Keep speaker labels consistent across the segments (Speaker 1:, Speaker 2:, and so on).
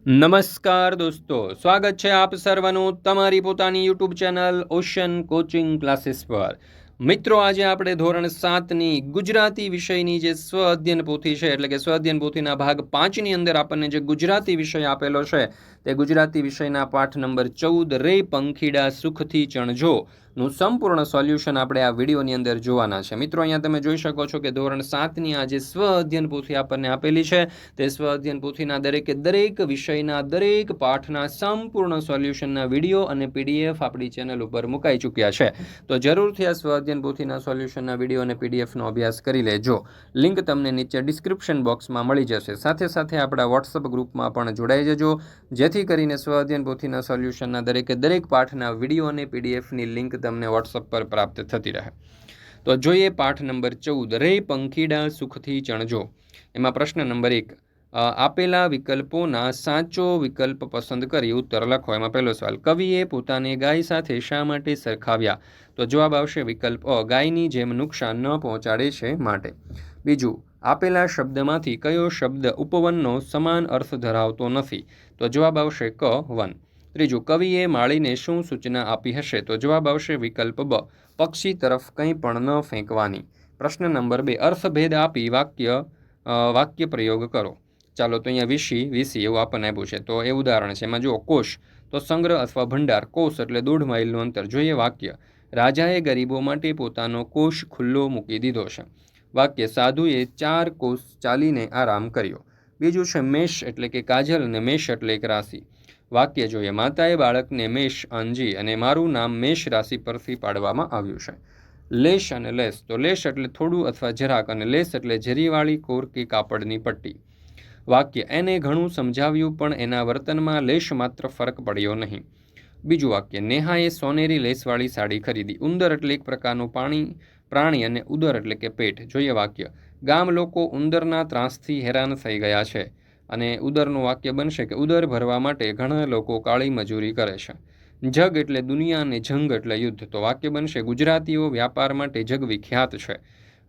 Speaker 1: નમસ્કાર દોસ્તો, સ્વાગત છે આપ સર્વનું તમારી પોતાની YouTube channel ocean coaching classes પર. મિત્રો, આજે આપણે ધોરણ 7ની ગુજરાતી વિષયની જે સ્વ અધ્યયન પોથી છે, એટલે કે સ્વ અધ્યયન પોથીના ભાગ 5ની અંદર આપણને જે ગુજરાતી વિષય આપેલો છે તે ગુજરાતી વિષયના પાઠ નંબર 14 રે પંખીડા સુખથી ચણજો નું સંપૂર્ણ સોલ્યુશન આપણે આ વિડીયોની અંદર જોવાના છે. મિત્રો, અહીંયા તમે જોઈ શકો છો કે ધોરણ 7ની આ જે સ્વ અધ્યયન પોથી આપણને આપેલી છે તે સ્વ અધ્યયન પોથીના દરેક વિષયના દરેક પાઠના સંપૂર્ણ સોલ્યુશનના વિડીયો અને પીડીએફ આપણી ચેનલ ઉપર મુકાઈ ચૂક્યા છે. તો જરૂરથી આ સ્વ અધ્યયન પોથીના સોલ્યુશનના વિડીયો અને પીડીએફનો અભ્યાસ કરી લેજો. લિંક તમને નીચે ડિસ્ક્રિપ્શન બોક્સમાં મળી જશે. સાથે સાથે આપણા વોટ્સઅપ ગ્રુપમાં પણ જોડાઈ જજો, જેથી કરીને સ્વ અધ્યયન પોથીના સોલ્યુશનના દરેક પાઠના વિડીયો અને પીડીએફની લિંક તમને વોટ્સઅપ પર પ્રાપ્ત થતી રહે. તો જોઈએ પાઠ નંબર 14 રે પંખીડા સુખથી ચણજો. એમાં પ્રશ્ન નંબર 1, આપેલા વિકલ્પોના સાચો વિકલ્પ પસંદ કરી ઉત્તર લખો. એમાં પહેલો સવાલ, કવિએ પોતાને ગાય સાથે શા માટે સરખાવ્યા? તો જવાબ આવશે વિકલ્પ અ, ગાયની જેમ નુકસાન ન પહોંચાડે છે માટે. બીજું, આપેલા શબ્દમાંથી કયો શબ્દ ઉપવનનો સમાન અર્થ ધરાવતો નથી? તો જવાબ આવશે ક, વન. ત્રીજું, કવિએ માળીને શું સૂચના આપી હશે? તો જવાબ આવશે વિકલ્પ બ, પક્ષી તરફ કંઈ પણ ન ફેંકવાની. પ્રશ્ન નંબર 2, અર્થભેદ આપી વાક્ય પ્રયોગ કરો. ચાલો, તો અહીંયા વીસી એવું આપણને આપ્યું છે. તો એ ઉદાહરણ છે. એમાં જુઓ, કોષ તો સંગ્રહ અથવા ભંડાર, કોષ એટલે 1.5 માઇલનું અંતર. જોઈએ વાક્ય, રાજાએ ગરીબો માટે પોતાનો કોષ ખુલ્લો મૂકી દીધો છે. વાક્ય, સાધુએ 4 કોષ ચાલીને આરામ કર્યો. બીજું છે મેષ એટલે કે કાજલ અને મેષ એટલે એક રાશિ. વાક્ય જોઈએ, માતાએ બાળકને મેષ આંજી અને મારું નામ મેષ રાશિ પરથી પાડવામાં આવ્યું છે. લેશ અને લેસ તો લેશ એટલે થોડું અથવા જરાક અને લેસ એટલે ઝરીવાળી કોર કે કાપડની પટ્ટી. વાક્ય, એને ઘણું સમજાવ્યું પણ એના વર્તનમાં લેશ માત્ર ફરક પડ્યો નહીં. બીજું વાક્ય, નેહાએ સોનેરી લેસવાળી સાડી ખરીદી. ઉંદર એટલે એક પ્રકારનું પ્રાણી અને ઉદર એટલે કે પેટ. જોઈએ વાક્ય, ગામ લોકો ઉંદરના ત્રાસથી હેરાન થઈ ગયા છે. અને ઉદરનું વાક્ય બનશે કે ઉદર ભરવા માટે ઘણા લોકો કાળી મજૂરી કરે છે. જગ એટલે દુનિયા અને જંગ એટલે યુદ્ધ. તો વાક્ય બનશે, ગુજરાતીઓ વ્યાપાર માટે જગ વિખ્યાત છે.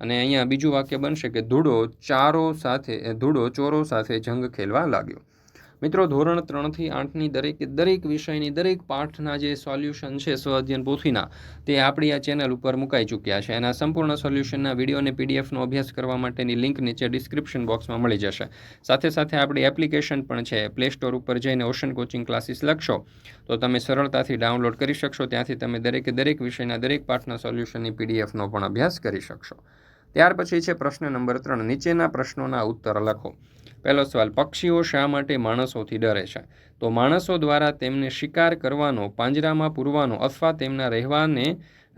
Speaker 1: અને અહીંયા બીજું વાક્ય બનશે કે ધૂળો ચોરો સાથે જંગ ખેલવા લાગ્યો. મિત્રો, ધોરણ 3થી 8ની દરેક વિષયની દરેક પાઠના જે સોલ્યુશન છે સ્વ અધ્યયન પોથીના, તે આપણી આ ચેનલ ઉપર મુકાઈ ચૂક્યા છે. એના સંપૂર્ણ સોલ્યુશનના વિડીયો અને પીડીએફનો અભ્યાસ કરવા માટેની લિંક નીચે ડિસ્ક્રિપ્શન બોક્સમાં મળી જશે. સાથે સાથે આપણી એપ્લિકેશન પણ છે. પ્લે સ્ટોર ઉપર જઈને ઓશન કોચિંગ ક્લાસીસ લખશો તો તમે સરળતાથી ડાઉનલોડ કરી શકશો. ત્યાંથી તમે દરેક વિષયના દરેક પાઠના સોલ્યુશનની પીડીએફનો પણ અભ્યાસ કરી શકશો. ત્યાર પછી છે પ્રશ્ન નંબર 3, નીચેના પ્રશ્નોના ઉત્તર લખો. પહેલો સવાલ, પક્ષીઓ શા માટે માણસોથી ડરે છે? તો માણસો દ્વારા તેમને શિકાર કરવાનો, પાંજરામાં પૂરવાનો અથવા તેમના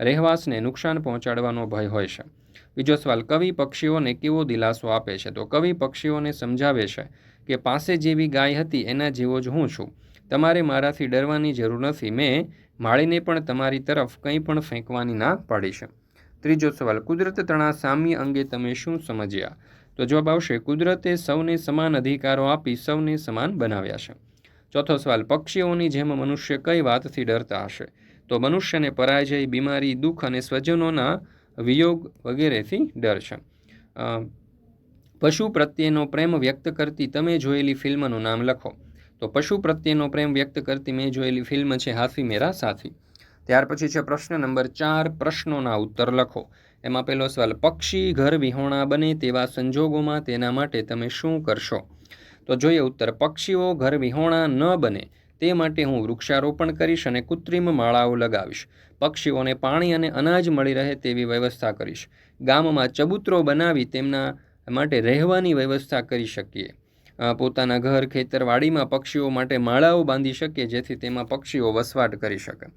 Speaker 1: રહેવાસને નુકસાન પહોંચાડવાનો ભય હોય છે. બીજો સવાલ, કવિ પક્ષીઓને કેવો દિલાસો આપે છે? તો કવિ પક્ષીઓને સમજાવે છે કે પાસે જેવી ગાય હતી એના જેવો જ હું છું. તમારે મારાથી ડરવાની જરૂર નથી. મેં માળીને પણ તમારી તરફ કંઈ પણ ફેંકવાની ના પાડી છે. ત્રીજો સવાલ, કુદરત તણા સામ્ય અંગે તમે શું સમજ્યા? તો જવાબ આવશે, કુદરતે સૌને સમાન અધિકારો આપી સૌને સમાન બનાવ્યા છે. ચોથો સવાલ, પક્ષીઓની જેમ મનુષ્ય કઈ વાતથી ડરતા હશે? તો મનુષ્યને પરાજય, બીમારી, દુઃખ અને સ્વજનોના વિયોગ વગેરેથી ડર છે. પશુ પ્રત્યેનો પ્રેમ વ્યક્ત કરતી તમે જોયેલી ફિલ્મનું નામ લખો. તો પશુ પ્રત્યેનો પ્રેમ વ્યક્ત કરતી મેં જોયેલી ફિલ્મ છે હાથી મેરા સાથી. ત્યાર પછી છે પ્રશ્ન નંબર 4, પ્રશ્નોના ઉત્તર લખો. એમાં પહેલો સવાલ, પક્ષી ઘર વિહોણા બને તેવા સંજોગોમાં તેના માટે તમે શું કરશો? તો જોઈએ ઉત્તર, પક્ષીઓ ઘર વિહોણા ન બને તે માટે હું વૃક્ષારોપણ કરીશ અને કૃત્રિમ માળાઓ લગાવીશ. પક્ષીઓને પાણી અને અનાજ મળી રહે તેવી વ્યવસ્થા કરીશ. ગામમાં ચબૂતરો બનાવી તેમના માટે રહેવાની વ્યવસ્થા કરી શકીએ. પોતાના ઘર, ખેતર, વાડીમાં પક્ષીઓ માટે માળાઓ બાંધી શકીએ જેથી તેમાં પક્ષીઓ વસવાટ કરી શકે.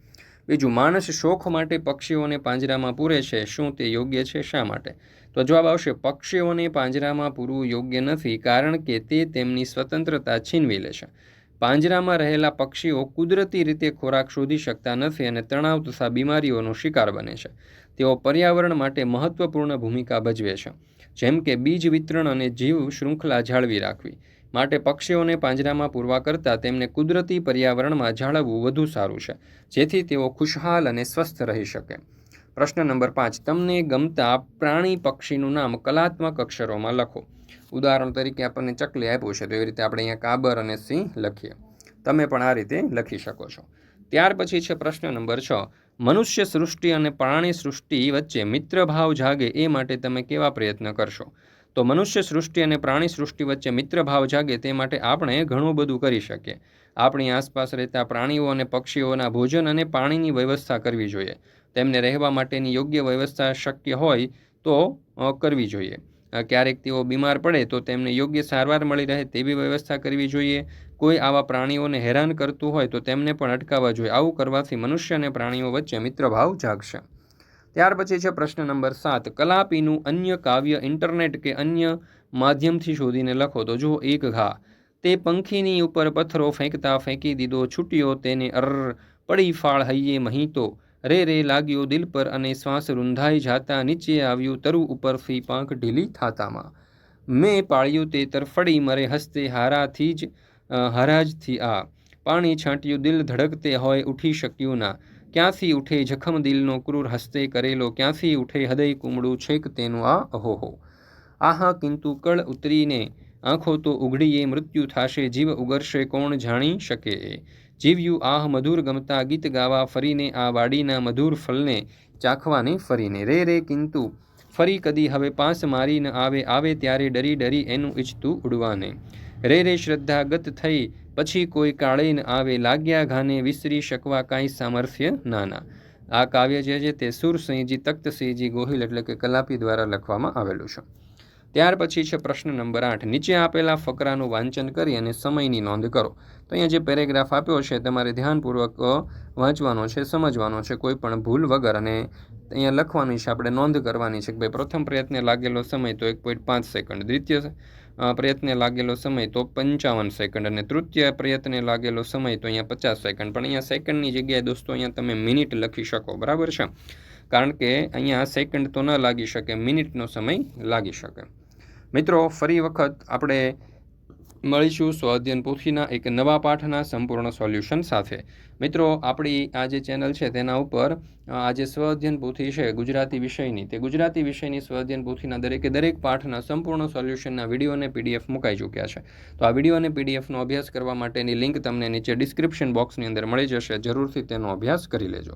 Speaker 1: બીજું, માણસ શોખ માટે પક્ષીઓને પાંજરામાં પૂરે છે. શું તે યોગ્ય છે? શા માટે? તો જવાબ આવશે, પક્ષીઓને પાંજરામાં પૂરવું યોગ્ય નથી કારણ કે તે તેમની સ્વતંત્રતા છીનવી લે છે. પાંજરામાં રહેલા પક્ષીઓ કુદરતી રીતે ખોરાક શોધી શકતા નથી અને તણાવ તથા બીમારીઓનો શિકાર બને છે. તેઓ પર્યાવરણ માટે મહત્વપૂર્ણ ભૂમિકા ભજવે છે, જેમ કે બીજ વિતરણ અને જીવ શૃંખલા જાળવી રાખવી. માટે પક્ષીઓને પાંજરામાં પૂરવા કરતાં તેમને કુદરતી પર્યાવરણમાં જાળવવું વધુ સારું છે, જેથી તેઓ ખુશહાલ અને સ્વસ્થ રહી શકે. પ્રશ્ન નંબર 5, તમને ગમતા પ્રાણી પક્ષીનું નામ કલાત્મક અક્ષરોમાં લખો. ઉદાહરણ તરીકે આપણને ચકલી આપ્યું છે, તો એવી રીતે આપણે અહીંયા કાબર અને સિંહ લખીએ. તમે પણ આ રીતે લખી શકો છો. ત્યાર પછી છે પ્રશ્ન નંબર 6, મનુષ્ય સૃષ્ટિ અને પ્રાણી સૃષ્ટિ વચ્ચે મિત્રભાવ જાગે એ માટે તમે કેવા પ્રયત્ન કરશો? તો મનુષ્ય સૃષ્ટિ અને પ્રાણી સૃષ્ટિ વચ્ચે મિત્રભાવ જાગે તે માટે આપણે ઘણું બધું કરી શકીએ. આપણી આસપાસ રહેતા પ્રાણીઓ અને પક્ષીઓના ભોજન અને પાણીની વ્યવસ્થા કરવી જોઈએ. તેમને રહેવા માટેની યોગ્ય વ્યવસ્થા શક્ય હોય તો કરવી જોઈએ. ક્યારેક તેઓ બીમાર પડે તો તેમને યોગ્ય સારવાર મળી રહે તેવી વ્યવસ્થા કરવી જોઈએ. કોઈ આવા પ્રાણીઓને હેરાન કરતું હોય તો તેમને પણ અટકાવવા જોઈએ. આવું કરવાથી મનુષ્ય અને પ્રાણીઓ વચ્ચે મિત્રભાવ જાગશે. ત્યાર પછી છે પ્રશ્ન નંબર 7, કલાપીનું અન્ય કાવ્ય ઇન્ટરનેટ કે અન્ય માધ્યમથી શોધીને લખો. તો જો એક ઘા, તે પંખીની ઉપર પથ્થરો ફેંકતા ફેંકી દીધો છૂટ્યો તેને પડી ફાળ હૈયે મહીતો, રે રે લાગ્યો દિલ પર અને શ્વાસ રૂંધાઈ જાતા, નીચે આવ્યું તરુ ઉપરથી પાંખ ઢીલી થાતામાં, મેં પાળ્યું તે તરફડી મરે હસતે હરાજથી આ, પાણી છાંટ્યું દિલ ધડકતે હોય ઉઠી શક્યું ના, ક્યાંથી ઉઠે જખમ દિલનો ક્રૂર હસ્તે કરેલો, ક્યાંથી ઉઠે હૃદય કુમળું છેક તેનું આ અહોહો, આહા કિંતુ કળ ઉતરીને આંખો તો ઉઘડીએ, મૃત્યુ થાશે જીવ ઉગરશે કોણ જાણી શકે એ, જીવ્યું આહ મધુર ગમતા ગીત ગાવા ફરીને, આ વાડીના મધુર ફલને ચાખવાને ફરીને, રે રે કિંતુ ફરી કદી હવે પાસ મારી ન આવે, આવે ત્યારે ડરી ડરી એનું ઈચ્છતું ઉડવાને, રે રે શ્રદ્ધા ગત થઈ પછી કોઈ કાળે ન આવે, લાગ્યા ઘાને વિસરી શકવા કાંઈ સામર્થ્ય નાના. આ કાવ્ય જે છે તે સુરસિંહજી તખ્તસિંહજી ગોહિલ એટલે કે કલાપી દ્વારા લખવામાં આવેલું છે. ત્યાર પછી છે પ્રશ્ન નંબર 8, નીચે આપેલા ફકરાનું વાંચન કરી અને સમયની નોંધ કરો. તો અહીંયા જે પેરેગ્રાફ આપ્યો છે તમારે ધ્યાનપૂર્વક વાંચવાનો છે, સમજવાનો છે, કોઈ પણ ભૂલ વગર, અને અહીંયા લખવાની છે, આપણે નોંધ કરવાની છે કે ભાઈ પ્રથમ પ્રયત્ને લાગેલો સમય તો 1.5 સેકન્ડ, દ્વિતીય પ્રયત્ને લાગેલો સમય તો 55 સેકન્ડ, અને તૃતીય પ્રયત્ને લાગેલો સમય તો અહીંયા 50 સેકન્ડ. પણ અહીંયા સેકન્ડની જગ્યાએ દોસ્તો અહીંયા તમે મિનિટ લખી શકો, બરાબર છે, કારણ કે અહીંયા સેકન્ડ તો ન લાગી શકે, મિનિટનો સમય લાગી શકે. મિત્રો ફરી વખત આપણે મળીશું સ્વઅધ્યયન પોથીના એક નવા પાઠના સંપૂર્ણ સોલ્યુશન સાથે. મિત્રો આપણી આ જે ચેનલ છે તેના ઉપર આ જે સ્વઅધ્યયન પોથી છે ગુજરાતી વિષયની, તે ગુજરાતી વિષયની સ્વઅધ્યયન પોથીના દરેક પાઠના સંપૂર્ણ સોલ્યુશનના વિડીયો અને પીડીએફ મુકાઈ ચૂક્યા છે. તો આ વિડીયો અને પીડીએફનો અભ્યાસ કરવા માટેની લિંક તમને નીચે ડિસ્ક્રિપ્શન બોક્સની અંદર મળી જશે. જરૂરથી તેનો અભ્યાસ કરી લેજો.